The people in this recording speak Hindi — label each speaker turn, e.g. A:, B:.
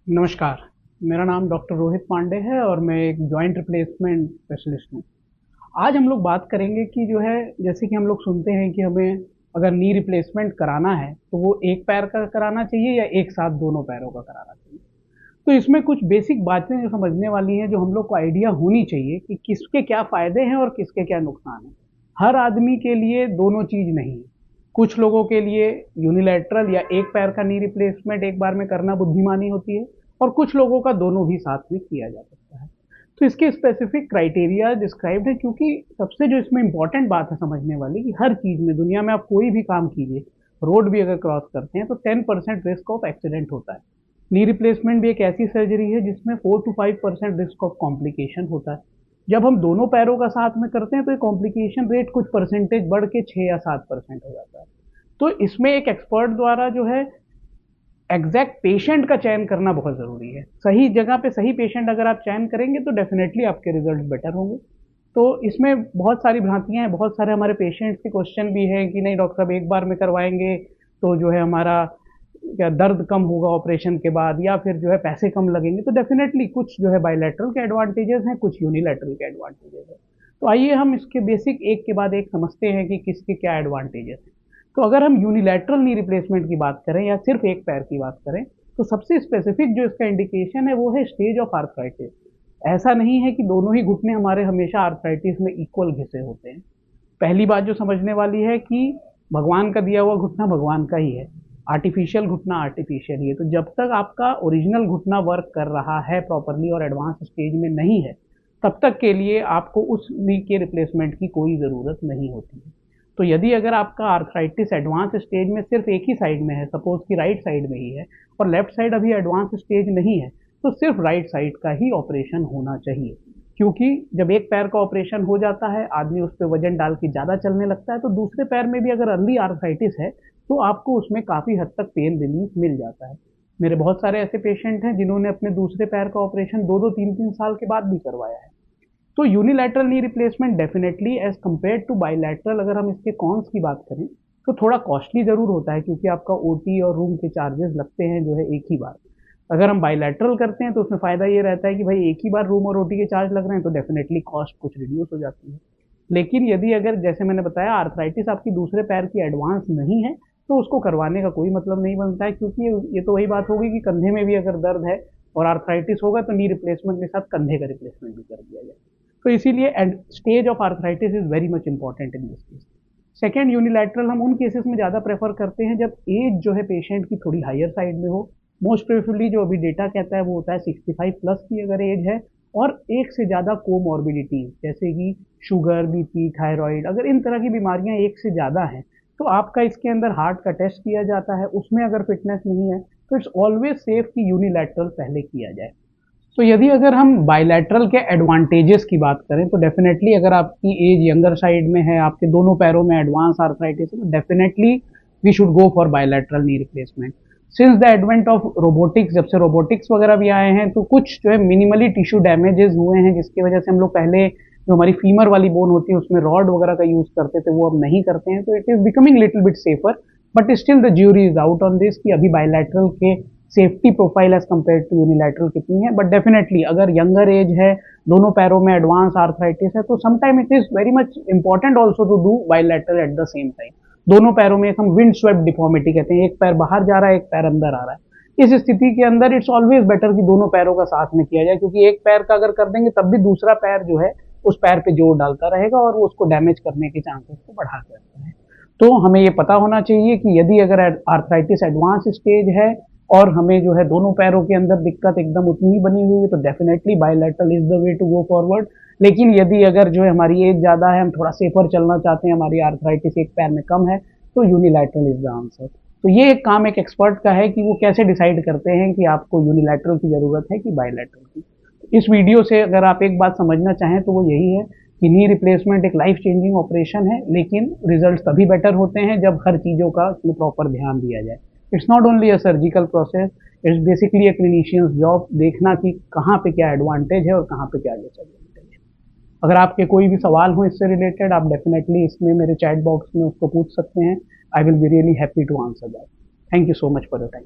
A: नमस्कार, मेरा नाम डॉक्टर रोहित पांडे है और मैं एक जॉइंट रिप्लेसमेंट स्पेशलिस्ट हूँ। आज हम लोग बात करेंगे कि जो है जैसे कि हम लोग सुनते हैं कि हमें अगर नी रिप्लेसमेंट कराना है तो वो एक पैर का कराना चाहिए या एक साथ दोनों पैरों का कराना चाहिए। तो इसमें कुछ बेसिक बातें जो समझने वाली हैं, जो हम लोग को आइडिया होनी चाहिए कि किसके क्या फ़ायदे हैं और किसके क्या नुकसान हैं। हर आदमी के लिए दोनों चीज़ नहीं है। कुछ लोगों के लिए यूनिलैटरल या एक पैर का नी रिप्लेसमेंट एक बार में करना बुद्धिमानी होती है और कुछ लोगों का दोनों भी साथ में किया जा सकता है। तो इसके स्पेसिफिक क्राइटेरिया डिस्क्राइब्ड है, क्योंकि सबसे जो इसमें इंपॉर्टेंट बात है समझने वाली कि हर चीज़ में दुनिया में आप कोई भी काम कीजिए, रोड भी अगर क्रॉस करते हैं तो 10% रिस्क ऑफ एक्सीडेंट होता है। नी रिप्लेसमेंट भी एक ऐसी सर्जरी है जिसमें 4 to 5% रिस्क ऑफ कॉम्प्लिकेशन होता है। जब हम दोनों पैरों का साथ में करते हैं तो ये कॉम्प्लिकेशन रेट कुछ परसेंटेज बढ़ के 6 या 7% हो जाता है। तो इसमें एक एक्सपर्ट द्वारा जो है एग्जैक्ट पेशेंट का चयन करना बहुत ज़रूरी है। सही जगह पे सही पेशेंट अगर आप चयन करेंगे तो डेफिनेटली आपके रिजल्ट बेटर होंगे। तो इसमें बहुत सारी भ्रांतियाँ हैं, बहुत सारे हमारे पेशेंट्स के क्वेश्चन भी हैं कि नहीं डॉक्टर साहब एक बार में करवाएंगे तो जो है हमारा क्या दर्द कम होगा ऑपरेशन के बाद, या फिर जो है पैसे कम लगेंगे। तो डेफिनेटली कुछ जो है बायलैटरल के एडवांटेजेस हैं, कुछ यूनिलैटरल के एडवांटेजेस हैं। तो आइए हम इसके बेसिक एक के बाद एक समझते हैं कि किसके क्या एडवांटेजेस हैं। तो अगर हम यूनिलैटरल नी रिप्लेसमेंट की बात करें या सिर्फ एक पैर की बात करें, तो सबसे स्पेसिफिक जो इसका इंडिकेशन है वो है स्टेज ऑफ आर्थराइटिस। ऐसा नहीं है कि दोनों ही घुटने हमारे हमेशा आर्थराइटिस में इक्वल घिसे होते हैं। पहली बात जो समझने वाली है कि भगवान का दिया हुआ घुटना भगवान का ही है, आर्टिफिशियल घुटना आर्टिफिशियल ही है। तो जब तक आपका ओरिजिनल घुटना वर्क कर रहा है प्रॉपरली और एडवांस स्टेज में नहीं है, तब तक के लिए आपको उस नी के रिप्लेसमेंट की कोई ज़रूरत नहीं होती है। तो यदि अगर आपका आर्थराइटिस एडवांस स्टेज में सिर्फ एक ही साइड में है, सपोज कि राइट साइड में ही है और लेफ्ट साइड अभी एडवांस स्टेज नहीं है, तो सिर्फ राइट साइड का ही ऑपरेशन होना चाहिए। क्योंकि जब एक पैर का ऑपरेशन हो जाता है, आदमी उस पर वजन डाल के ज़्यादा चलने लगता है, तो दूसरे पैर में भी अगर अर्ली आर्थराइटिस है तो आपको उसमें काफ़ी हद तक पेन रिलीफ मिल जाता है। मेरे बहुत सारे ऐसे पेशेंट हैं जिन्होंने अपने दूसरे पैर का ऑपरेशन 2-2 3-3 साल के बाद भी करवाया है। तो unilateral knee replacement definitely as compare to bilateral, अगर हम इसके कॉन्स की बात करें तो थोड़ा कॉस्टली ज़रूर होता है, क्योंकि आपका ओटी और रूम के चार्जेस लगते हैं जो है एक ही बार। अगर हम बायलैटरल करते हैं तो उसमें फ़ायदा ये रहता है कि भाई एक ही बार रूम और ओटी के चार्ज लग रहे हैं तो डेफिनेटली कॉस्ट कुछ रिड्यूस हो जाती है। लेकिन यदि अगर जैसे मैंने बताया आर्थराइटिस आपकी दूसरे पैर की एडवांस नहीं है, तो उसको करवाने का कोई मतलब नहीं बनता है, क्योंकि ये तो वही बात होगी कि कंधे में भी अगर दर्द है और आर्थराइटिस होगा तो नी रिप्लेसमेंट के साथ कंधे का रिप्लेसमेंट भी कर दिया जाए। तो इसीलिए stage of arthritis is very much important in this case. Second, unilateral हम उन केसेस में ज़्यादा प्रेफर करते हैं जब एज जो है पेशेंट की थोड़ी हायर साइड में हो। मोस्ट प्रेफरेबली जो अभी डेटा कहता है वो होता है 65+ की अगर एज है और एक से ज़्यादा कोमॉर्बिडिटीज जैसे कि शुगर, बीपी, थायराइड, अगर इन तरह की बीमारियां एक से ज़्यादा हैं तो आपका इसके अंदर हार्ट का टेस्ट किया जाता है, उसमें अगर फिटनेस नहीं है तो इट्स ऑलवेज सेफ कि यूनिलैटरल पहले किया जाए। तो यदि अगर हम बायलैटरल के एडवांटेजेस की बात करें तो डेफिनेटली अगर आपकी एज यंगर साइड में है, आपके दोनों पैरों में एडवांस आर्थराइटिस है, तो definitely we should go for bilateral knee replacement. Since the advent of robotics, जब से रोबोटिक्स वगैरह भी आए हैं तो कुछ जो है मिनिमली टिश्यू डैमेजेस हुए हैं, जिसकी वजह से हम लोग पहले जो हमारी फीमर वाली बोन होती है उसमें रॉड वगैरह का यूज़ करते थे, वो अब नहीं करते हैं। तो it is becoming little bit safer, but still the jury is out on this कि अभी बायलैटरल के safety profile as compare to unilateral कितनी है। बट डेफिनेटली अगर यंगर एज है, दोनों पैरों में एडवांस आर्थराइटिस है, तो sometime it is very much important also to do bilateral at the same time. दोनों पैरों में एक हम विंड स्वेप्ट डिफॉर्मिटी कहते हैं, एक पैर बाहर जा रहा है, एक पैर अंदर आ रहा है। इस स्थिति के अंदर इट्स ऑलवेज बेटर कि दोनों पैरों का साथ में किया जाए, क्योंकि एक पैर का अगर कर देंगे तब भी दूसरा पैर जो है उस पैर पे जोर डालता रहेगा और वो उसको डैमेज करने के चांसेस को बढ़ा देता है। तो हमें ये पता होना चाहिए कि यदि अगर आर्थराइटिस एडवांस स्टेज है और हमें जो है दोनों पैरों के अंदर दिक्कत एकदम उतनी ही बनी हुई है तो definitely bilateral is the way to go forward. लेकिन यदि अगर जो है हमारी एज ज़्यादा है, हम थोड़ा सेफर चलना चाहते हैं, हमारी आर्थराइटिस एक पैर में कम है, तो यूनिलैटरल इज द आंसर। तो ये एक काम एक एक्सपर्ट का है कि वो कैसे डिसाइड करते हैं कि आपको यूनिलैटरल की ज़रूरत है कि बायलैटरल की। इस वीडियो से अगर आप एक बात समझना चाहें तो वो यही है कि नी रिप्लेसमेंट एक लाइफ चेंजिंग ऑपरेशन है, लेकिन रिजल्ट तभी बेटर होते हैं जब हर चीज़ों का प्रॉपर ध्यान दिया जाए। It's not only a surgical process, it's basically a clinicians job, देखना कि कहाँ पे क्या एडवांटेज है और कहाँ पे क्या डिसएडवांटेज है। अगर आपके कोई भी सवाल हो इससे रिलेटेड, आप डेफिनेटली इसमें मेरे चैट बॉक्स में उसको पूछ सकते हैं। I will be really happy to answer that. Thank you so much for your time.